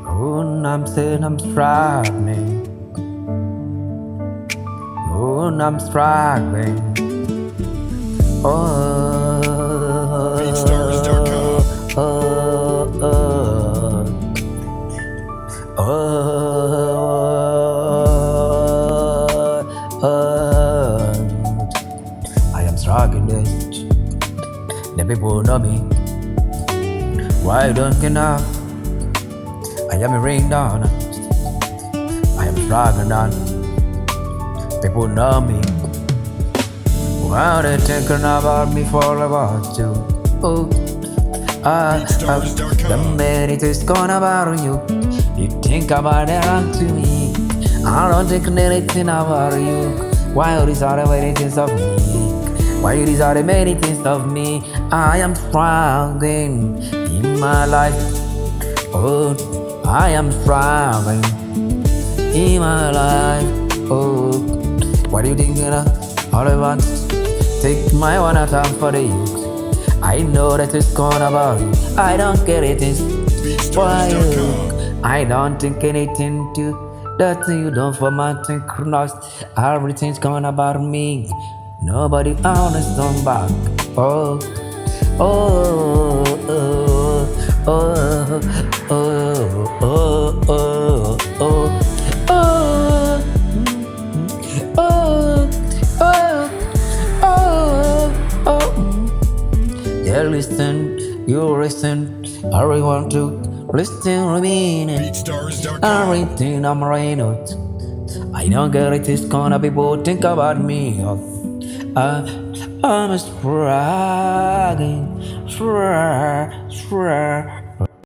Oh, I'm saying I'm struggling. Oh, I'm struggling. Oh, BeatStars.com. oh, oh, I am struggling. The people know me. Why don't you know? I am a ring down. I am struggling down. People know me. Why they thinking about me for about you? Oh, the minute is gone about you. You think about it to me. I don't think anything about you. Why are these other many things of me? Why are these other many things of me? I am struggling in my life. Oh, I am struggling in my life. Oh, what are you thinking of? All I want, take my one at time for the youth. I know that it's gone about you. I don't get it, it's why you. BeatStars.com. I don't think anything to that you don't for my think lost. Everything's gone about me. Nobody honest on back. Oh, oh, oh, oh, oh, oh, oh, oh, oh, oh, oh, oh, oh. Yeah, listen, you listen. Everyone to listen to me. BeatStars.com. Everything I'm writing out. I don't get it, it's gonna be people think about me. I'm a struggling,